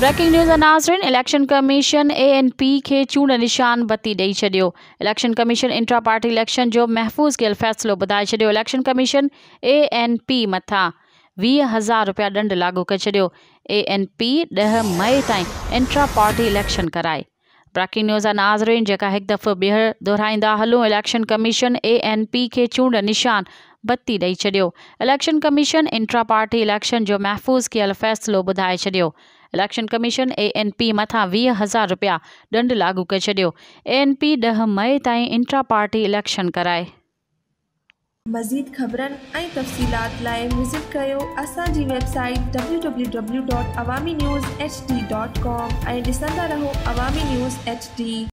Breaking news नाज़रीन, election commission ANP खे चूंड निशान बत्ती ॾेई छॾियो। Election commission intra party election जो महफ़ूज़ कयल फ़ैसिलो ॿुधाए छॾियो। इलेक्शन कमीशन ANP मथां 20,000 रुपया ॾंड लागू करे छॾियो। ANP 10 मई ताईं इंट्रा पार्टी इलेक्शन कराए। ब्रेकिंग न्यूज़ नाज़रीन, जेका हिकु दफ़ो ॿीहर दोहराईंदा हलूं, इलेक्शन कमीशन ANP खे चूंड निशान बत्ती ॾेई छॾियो। Election commission intra party election जो महफ़ूज़ कयल फ़ैसिलो ॿुधाए छॾियो। इलेक्शन कमीशन ANP मथां 20,000 रुपया ॾंड लागू करे छॾियो। ANP 10 मई ताईं इंट्रा पार्टी इलेक्शन कराए। मज़ीद ख़बरनि ऐं तफ़सीलात लाइ विज़िट कयो असांजी वेबसाइट www.awamiNewsHD.com ऐं ॾिसंदा रहो अवामी न्यूज़ HD।